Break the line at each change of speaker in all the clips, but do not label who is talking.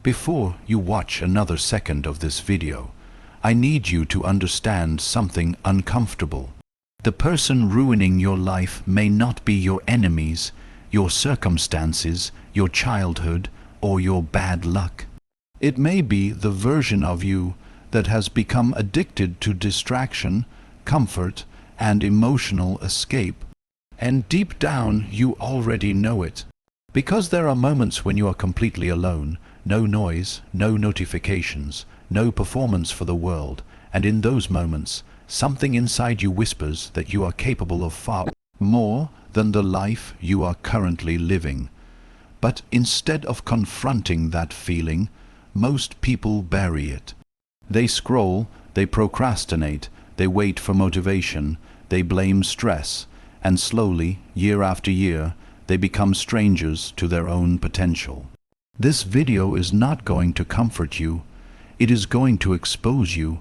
Before you watch another second of this video, I need you to understand something uncomfortable. The person ruining your life may not be your enemies, your circumstances, your childhood, or your bad luck. It may be the version of you that has become addicted to distraction, comfort, and emotional escape. And deep down, you already know it. Because there are moments when you are completely alone, no noise, no notifications, no performance for the world, and in those moments, something inside you whispers that you are capable of far more than the life you are currently living. But instead of confronting that feeling, most people bury it. They scroll, they procrastinate, they wait for motivation, they blame stress, and slowly, year after year, they become strangers to their own potential. This video is not going to comfort you. It is going to expose you.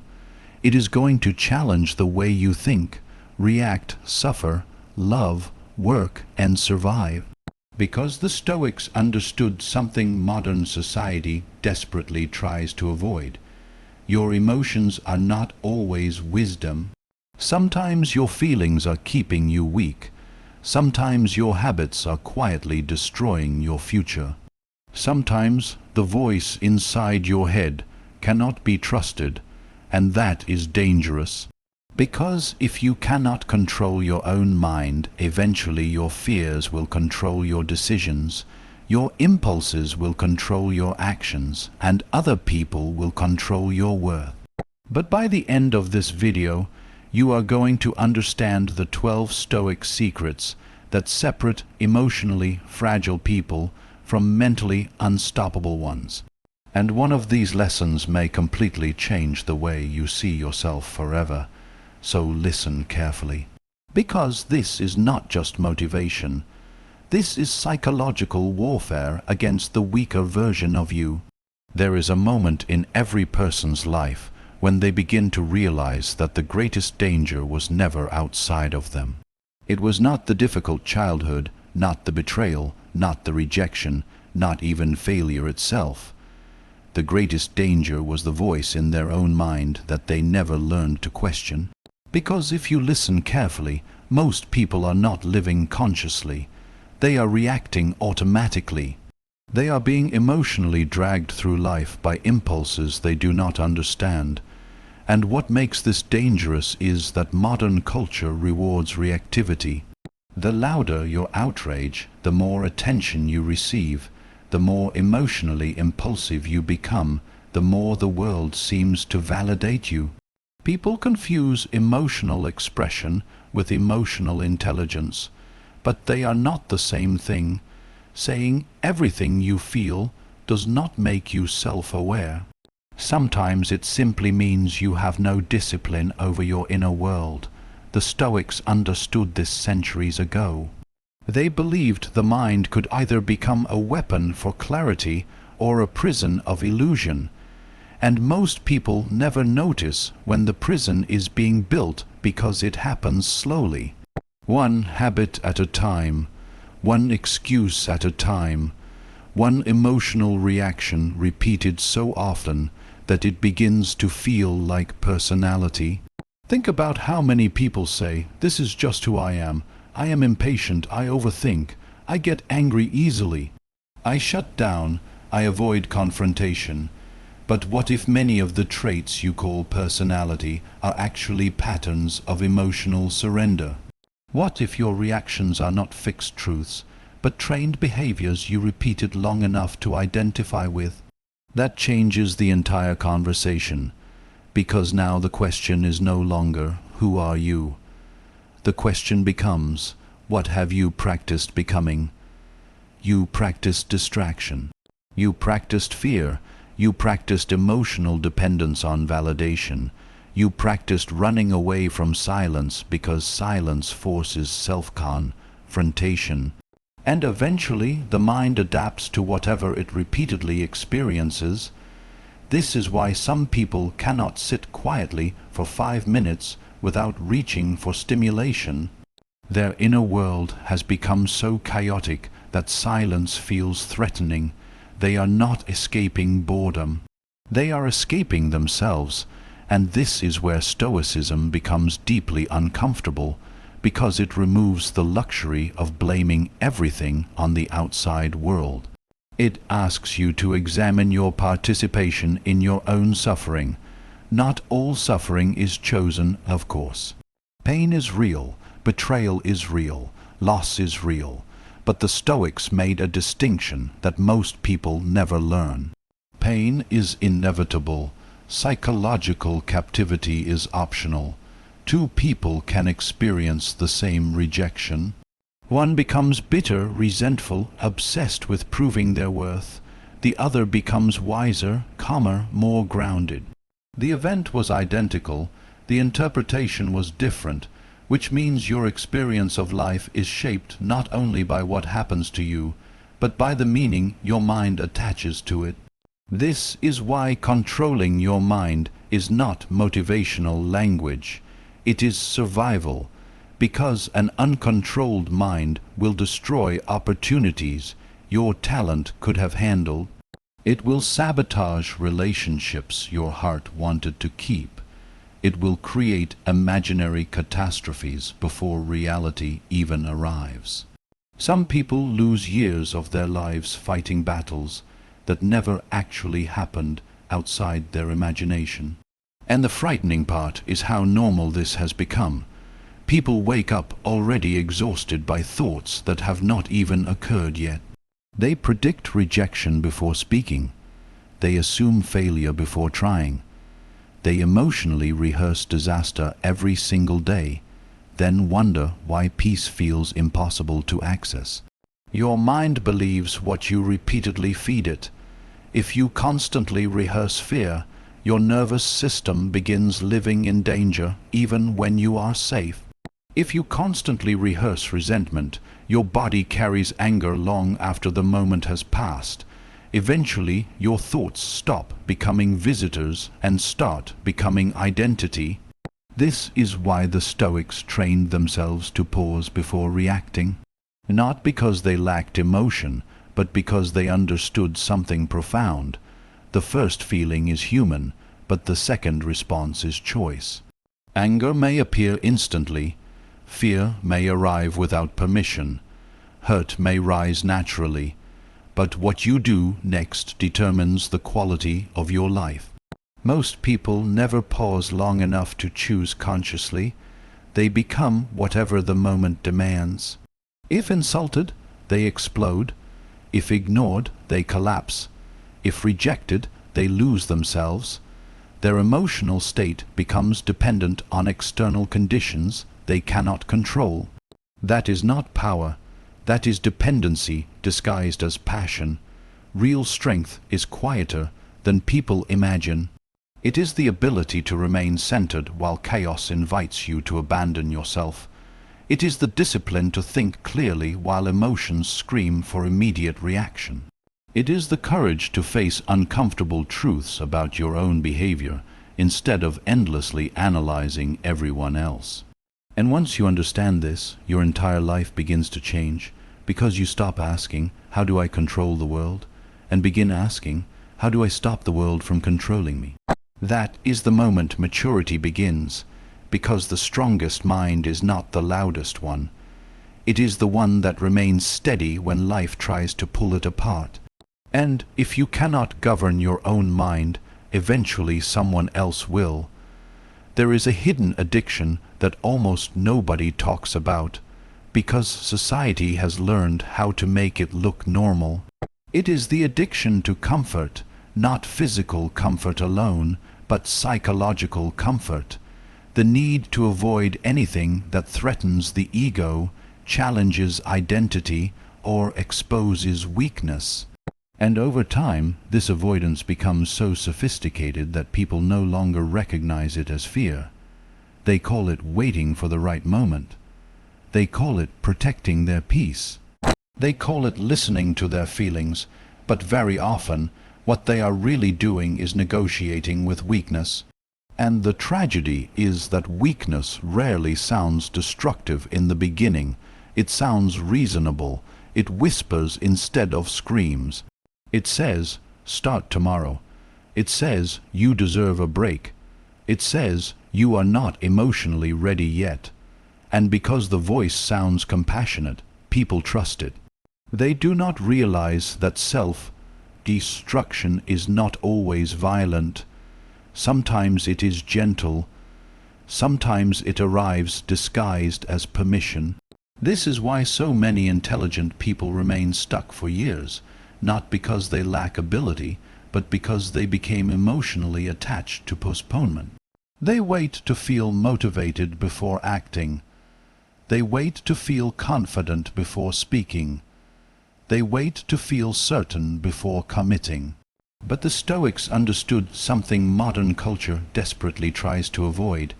It is going to challenge the way you think, react, suffer, love, work, and survive. Because the Stoics understood something modern society desperately tries to avoid. Your emotions are not always wisdom. Sometimes your feelings are keeping you weak. Sometimes your habits are quietly destroying your future. Sometimes the voice inside your head cannot be trusted, and that is dangerous. Because if you cannot control your own mind, eventually your fears will control your decisions, your impulses will control your actions, and other people will control your worth. But by the end of this video, you are going to understand the 12 Stoic secrets that separate emotionally fragile people from mentally unstoppable ones. And one of these lessons may completely change the way you see yourself forever. So listen carefully. Because this is not just motivation. This is psychological warfare against the weaker version of you. There is a moment in every person's life when they begin to realize that the greatest danger was never outside of them. It was not the difficult childhood, not the betrayal, not the rejection, not even failure itself. The greatest danger was the voice in their own mind that they never learned to question. Because if you listen carefully, most people are not living consciously. They are reacting automatically. They are being emotionally dragged through life by impulses they do not understand. And what makes this dangerous is that modern culture rewards reactivity. The louder your outrage, the more attention you receive, the more emotionally impulsive you become, the more the world seems to validate you. People confuse emotional expression with emotional intelligence, but they are not the same thing. Saying everything you feel does not make you self-aware. Sometimes it simply means you have no discipline over your inner world. The Stoics understood this centuries ago. They believed the mind could either become a weapon for clarity or a prison of illusion. And most people never notice when the prison is being built because it happens slowly. One habit at a time, one excuse at a time, one emotional reaction repeated so often that it begins to feel like personality. Think about how many people say, "This is just who I am impatient, I overthink, I get angry easily, I shut down, I avoid confrontation." But what if many of the traits you call personality are actually patterns of emotional surrender? What if your reactions are not fixed truths, but trained behaviors you repeated long enough to identify with? That changes the entire conversation, because now the question is no longer, "Who are you?" The question becomes, "What have you practiced becoming?" You practiced distraction. You practiced fear. You practiced emotional dependence on validation. You practiced running away from silence because silence forces self-confrontation. And eventually the mind adapts to whatever it repeatedly experiences. This is why some people cannot sit quietly for 5 minutes without reaching for stimulation. Their inner world has become so chaotic that silence feels threatening. they are not escaping boredom. They are escaping themselves, and this is where Stoicism becomes deeply uncomfortable, because it removes the luxury of blaming everything on the outside world. It asks you to examine your participation in your own suffering. Not all suffering is chosen, of course. Pain is real, betrayal is real, loss is real, but the Stoics made a distinction that most people never learn. Pain is inevitable. Psychological captivity is optional. Two people can experience the same rejection. One becomes bitter, resentful, obsessed with proving their worth. The other becomes wiser, calmer, more grounded. The event was identical, the interpretation was different, which means your experience of life is shaped not only by what happens to you, but by the meaning your mind attaches to it. This is why controlling your mind is not motivational language. It is survival, because an uncontrolled mind will destroy opportunities your talent could have handled. It will sabotage relationships your heart wanted to keep. It will create imaginary catastrophes before reality even arrives. Some people lose years of their lives fighting battles that never actually happened outside their imagination. And the frightening part is how normal this has become. People wake up already exhausted by thoughts that have not even occurred yet. They predict rejection before speaking. They assume failure before trying. They emotionally rehearse disaster every single day, then wonder why peace feels impossible to access. Your mind believes what you repeatedly feed it. If you constantly rehearse fear, your nervous system begins living in danger even when you are safe. If you constantly rehearse resentment, your body carries anger long after the moment has passed. Eventually, your thoughts stop becoming visitors and start becoming identity. This is why the Stoics trained themselves to pause before reacting. Not because they lacked emotion, but because they understood something profound. The first feeling is human, but the second response is choice. Anger may appear instantly. Fear may arrive without permission. Hurt may rise naturally. But what you do next determines the quality of your life. Most people never pause long enough to choose consciously. They become whatever the moment demands. If insulted, they explode. If ignored, they collapse. If rejected, they lose themselves. Their emotional state becomes dependent on external conditions they cannot control. That is not power. That is dependency disguised as passion. Real strength is quieter than people imagine. It is the ability to remain centered while chaos invites you to abandon yourself. It is the discipline to think clearly while emotions scream for immediate reaction. It is the courage to face uncomfortable truths about your own behavior instead of endlessly analyzing everyone else. And once you understand this, your entire life begins to change, because you stop asking, how do I control the world? And begin asking, how do I stop the world from controlling me? That is the moment maturity begins, because the strongest mind is not the loudest one. It is the one that remains steady when life tries to pull it apart. And if you cannot govern your own mind, eventually someone else will. There is a hidden addiction that almost nobody talks about, because society has learned how to make it look normal. It is the addiction to comfort, not physical comfort alone, but psychological comfort. The need to avoid anything that threatens the ego, challenges identity, or exposes weakness. And over time, this avoidance becomes so sophisticated that people no longer recognize it as fear. They call it waiting for the right moment. They call it protecting their peace. They call it listening to their feelings, but very often, what they are really doing is negotiating with weakness. And the tragedy is that weakness rarely sounds destructive in the beginning. It sounds reasonable. It whispers instead of screams. It says, start tomorrow. It says, you deserve a break. It says, you are not emotionally ready yet. And because the voice sounds compassionate, people trust it. They do not realize that self-destruction is not always violent. Sometimes it is gentle. Sometimes it arrives disguised as permission. This is why so many intelligent people remain stuck for years, not because they lack ability, but because they became emotionally attached to postponement. They wait to feel motivated before acting. They wait to feel confident before speaking. They wait to feel certain before committing. But the Stoics understood something modern culture desperately tries to avoid.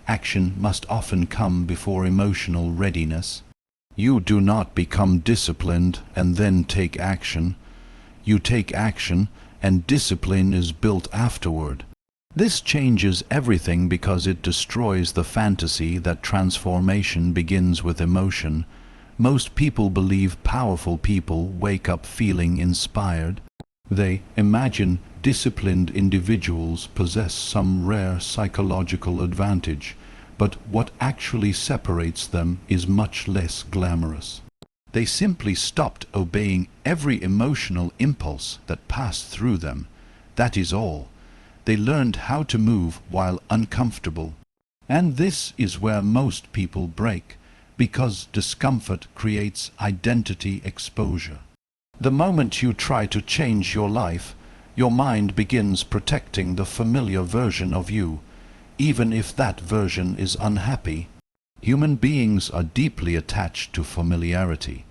Action must often come before emotional readiness. You do not become disciplined and then take action. You take action, and discipline is built afterward. This changes everything because it destroys the fantasy that transformation begins with emotion. Most people believe powerful people wake up feeling inspired. They imagine disciplined individuals possess some rare psychological advantage, but what actually separates them is much less glamorous. They simply stopped obeying every emotional impulse that passed through them. That is all. They learned how to move while uncomfortable. And this is where most people break, because discomfort creates identity exposure. The moment you try to change your life, your mind begins protecting the familiar version of you, even if that version is unhappy. Human beings are deeply attached to familiarity,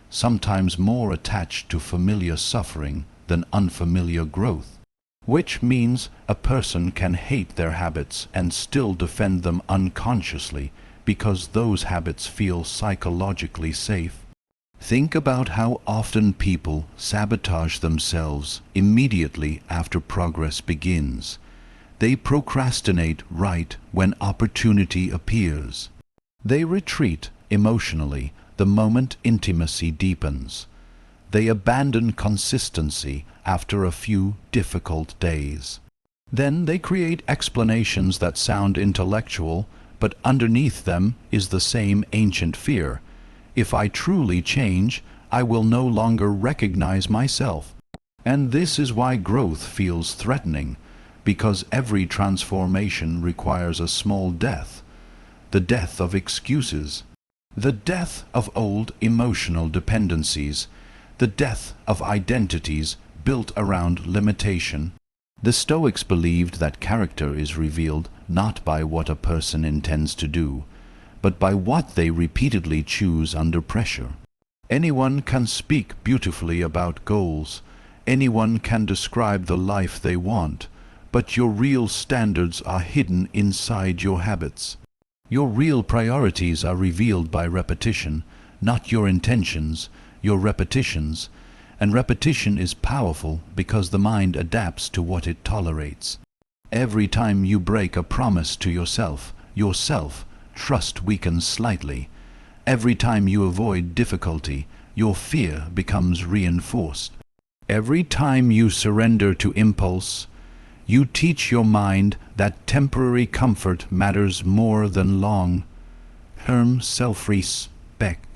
sometimes more attached to familiar suffering than unfamiliar growth, which means a person can hate their habits and still defend them unconsciously because those habits feel psychologically safe. Think about how often people sabotage themselves immediately after progress begins. They procrastinate right when opportunity appears. They retreat emotionally the moment intimacy deepens. They abandon consistency after a few difficult days. Then they create explanations that sound intellectual, but underneath them is the same ancient fear. If I truly change, I will no longer recognize myself. And this is why growth feels threatening, because every transformation requires a small death, the death of excuses, the death of old emotional dependencies, the death of identities built around limitation. The Stoics believed that character is revealed not by what a person intends to do, but by what they repeatedly choose under pressure. Anyone can speak beautifully about goals. Anyone can describe the life they want, but your real standards are hidden inside your habits. Your real priorities are revealed by repetition, not your intentions, your repetitions. And repetition is powerful because the mind adapts to what it tolerates. Every time you break a promise to yourself, trust weakens slightly. Every time you avoid difficulty, your fear becomes reinforced. Every time you surrender to impulse, you teach your mind that temporary comfort matters more than long-term self-respect.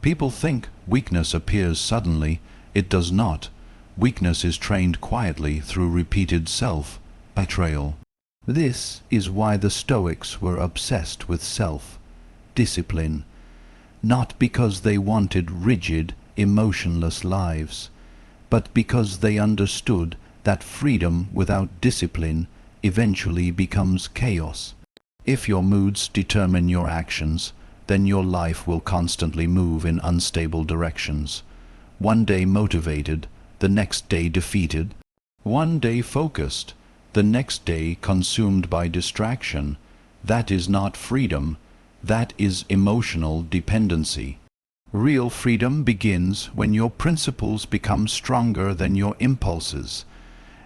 People think weakness appears suddenly. It does not. Weakness is trained quietly through repeated self-betrayal. This is why the Stoics were obsessed with self-discipline, not because they wanted rigid, emotionless lives, but because they understood that freedom without discipline eventually becomes chaos. If your moods determine your actions, then your life will constantly move in unstable directions. One day motivated, the next day defeated. One day focused, the next day consumed by distraction. That is not freedom. That is emotional dependency. Real freedom begins when your principles become stronger than your impulses.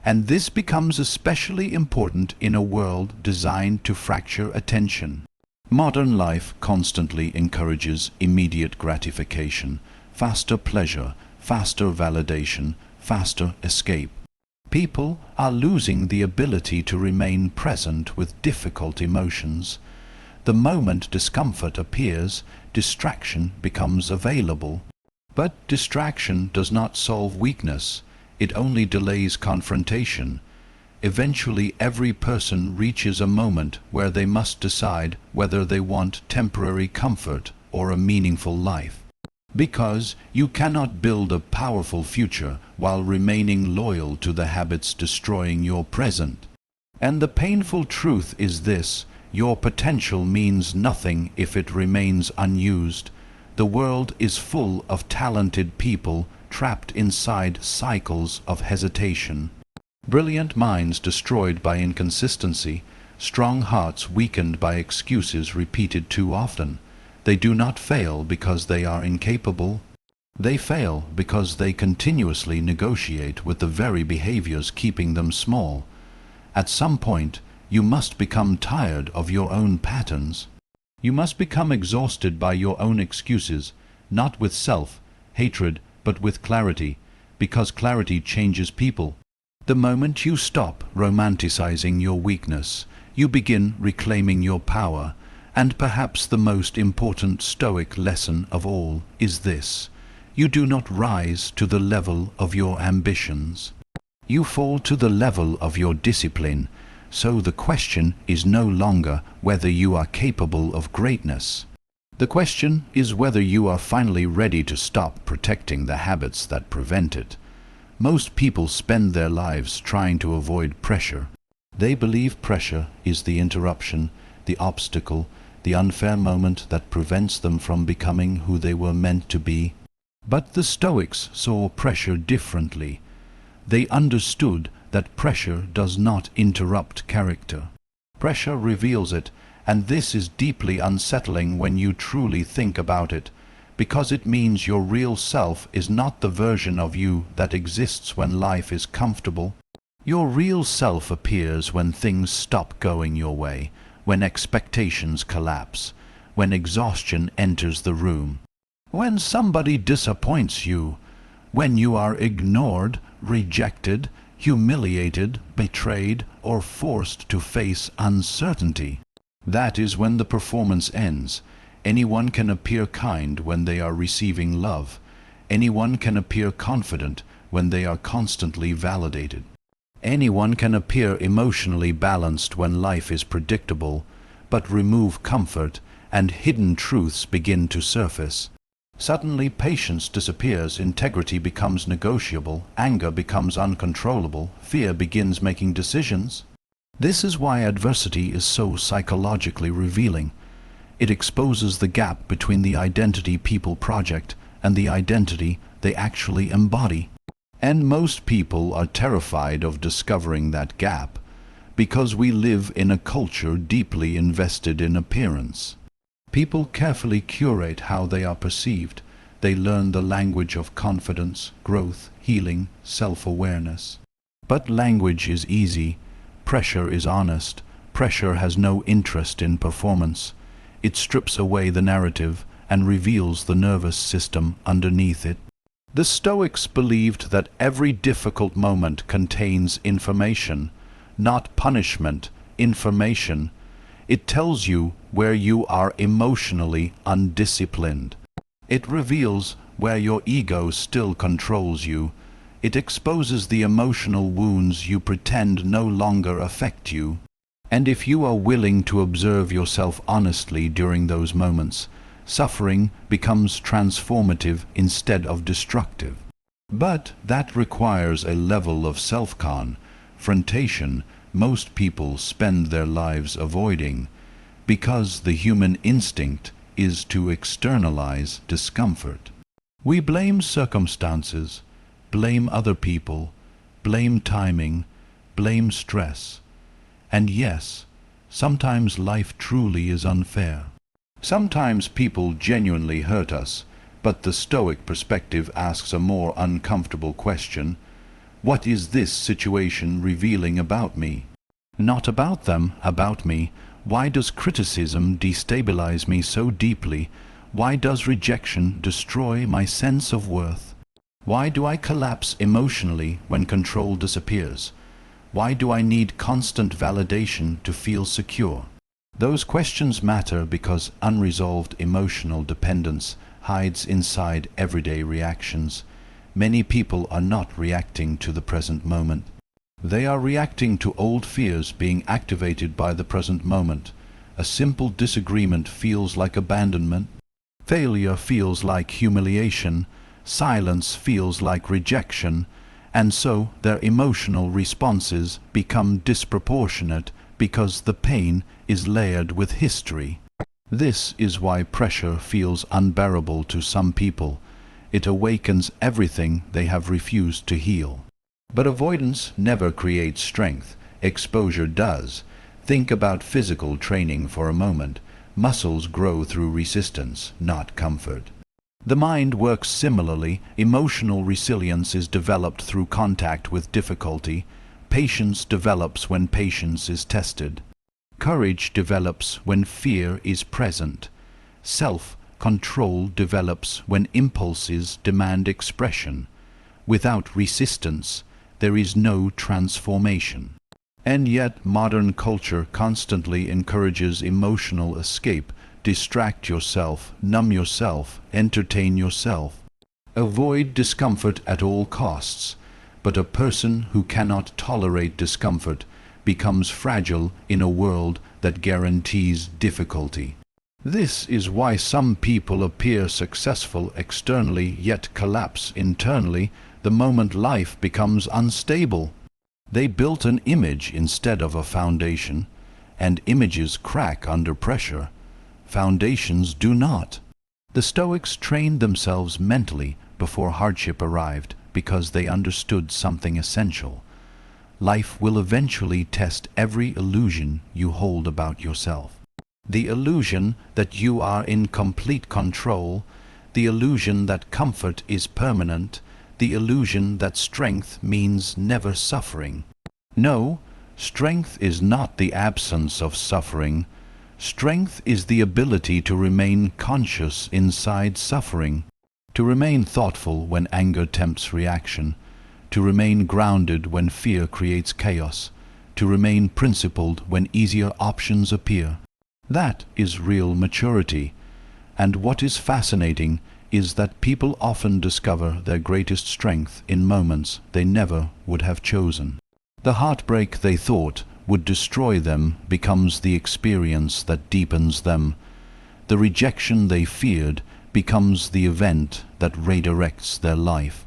And this becomes especially important in a world designed to fracture attention. Modern life constantly encourages immediate gratification, faster pleasure, faster validation, faster escape. People are losing the ability to remain present with difficult emotions. The moment discomfort appears, distraction becomes available. But distraction does not solve weakness. It only delays confrontation. Eventually, every person reaches a moment where they must decide whether they want temporary comfort or a meaningful life. Because you cannot build a powerful future while remaining loyal to the habits destroying your present. And the painful truth is this: your potential means nothing if it remains unused. The world is full of talented people trapped inside cycles of hesitation. Brilliant minds destroyed by inconsistency, strong hearts weakened by excuses repeated too often. They do not fail because they are incapable. They fail because they continuously negotiate with the very behaviors keeping them small. At some point, you must become tired of your own patterns. You must become exhausted by your own excuses, not with self-hatred, but with clarity, because clarity changes people. The moment you stop romanticizing your weakness, you begin reclaiming your power. And perhaps the most important Stoic lesson of all is this: you do not rise to the level of your ambitions. You fall to the level of your discipline. So the question is no longer whether you are capable of greatness. The question is whether you are finally ready to stop protecting the habits that prevent it. Most people spend their lives trying to avoid pressure. They believe pressure is the interruption, the obstacle, the unfair moment that prevents them from becoming who they were meant to be. But the Stoics saw pressure differently. They understood that pressure does not interrupt character. Pressure reveals it, and this is deeply unsettling when you truly think about it, because it means your real self is not the version of you that exists when life is comfortable. Your real self appears when things stop going your way, when expectations collapse, when exhaustion enters the room, when somebody disappoints you, when you are ignored, rejected, humiliated, betrayed, or forced to face uncertainty. That is when the performance ends. Anyone can appear kind when they are receiving love. Anyone can appear confident when they are constantly validated. Anyone can appear emotionally balanced when life is predictable, but remove comfort and hidden truths begin to surface. Suddenly patience disappears, integrity becomes negotiable, anger becomes uncontrollable, fear begins making decisions. This is why adversity is so psychologically revealing. It exposes the gap between the identity people project and the identity they actually embody. And most people are terrified of discovering that gap, because we live in a culture deeply invested in appearance. People carefully curate how they are perceived. They learn the language of confidence, growth, healing, self-awareness. But language is easy. Pressure is honest. Pressure has no interest in performance. It strips away the narrative and reveals the nervous system underneath it. The Stoics believed that every difficult moment contains information, not punishment, information. It tells you where you are emotionally undisciplined. It reveals where your ego still controls you. It exposes the emotional wounds you pretend no longer affect you. And if you are willing to observe yourself honestly during those moments, suffering becomes transformative instead of destructive. But that requires a level of self-confrontation most people spend their lives avoiding, because the human instinct is to externalize discomfort. We blame circumstances, blame other people, blame timing, blame stress. And yes, sometimes life truly is unfair. Sometimes people genuinely hurt us, but the Stoic perspective asks a more uncomfortable question: what is this situation revealing about me? Not about them, about me. Why does criticism destabilize me so deeply? Why does rejection destroy my sense of worth? Why do I collapse emotionally when control disappears? Why do I need constant validation to feel secure? Those questions matter because unresolved emotional dependence hides inside everyday reactions. Many people are not reacting to the present moment. They are reacting to old fears being activated by the present moment. A simple disagreement feels like abandonment. Failure feels like humiliation. Silence feels like rejection. And so their emotional responses become disproportionate because the pain is layered with history. This is why pressure feels unbearable to some people. It awakens everything they have refused to heal. But avoidance never creates strength. Exposure does. Think about physical training for a moment. Muscles grow through resistance, not comfort. The mind works similarly. Emotional resilience is developed through contact with difficulty. Patience develops when patience is tested. Courage develops when fear is present. Self-control develops when impulses demand expression. Without resistance, there is no transformation. And yet modern culture constantly encourages emotional escape. Distract yourself, numb yourself, entertain yourself. Avoid discomfort at all costs. But a person who cannot tolerate discomfort becomes fragile in a world that guarantees difficulty. This is why some people appear successful externally yet collapse internally the moment life becomes unstable. They built an image instead of a foundation, and images crack under pressure. Foundations do not. The Stoics trained themselves mentally before hardship arrived because they understood something essential. Life will eventually test every illusion you hold about yourself. The illusion that you are in complete control, the illusion that comfort is permanent, the illusion that strength means never suffering. No, strength is not the absence of suffering. Strength is the ability to remain conscious inside suffering, to remain thoughtful when anger tempts reaction, to remain grounded when fear creates chaos, to remain principled when easier options appear. That is real maturity. And what is fascinating is that people often discover their greatest strength in moments they never would have chosen. The heartbreak they thought would destroy them becomes the experience that deepens them. The rejection they feared becomes the event that redirects their life.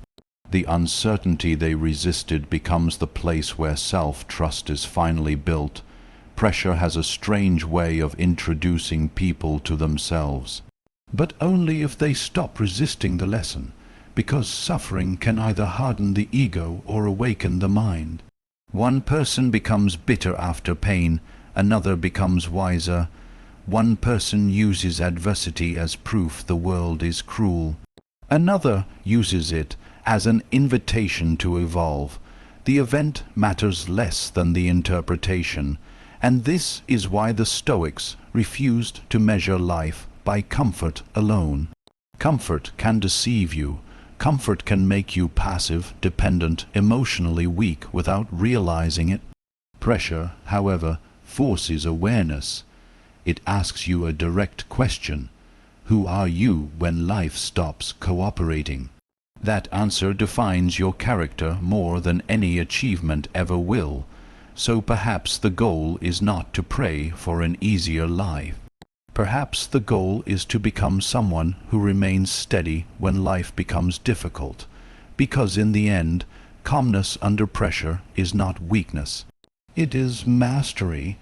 The uncertainty they resisted becomes the place where self-trust is finally built. Pressure has a strange way of introducing people to themselves. But only if they stop resisting the lesson, because suffering can either harden the ego or awaken the mind. One person becomes bitter after pain, another becomes wiser. One person uses adversity as proof the world is cruel. Another uses it as an invitation to evolve. The event matters less than the interpretation, and this is why the Stoics refused to measure life by comfort alone. Comfort can deceive you. Comfort can make you passive, dependent, emotionally weak without realizing it. Pressure, however, forces awareness. It asks you a direct question. Who are you when life stops cooperating? That answer defines your character more than any achievement ever will. So perhaps the goal is not to pray for an easier life. Perhaps the goal is to become someone who remains steady when life becomes difficult, because in the end, calmness under pressure is not weakness. It is mastery.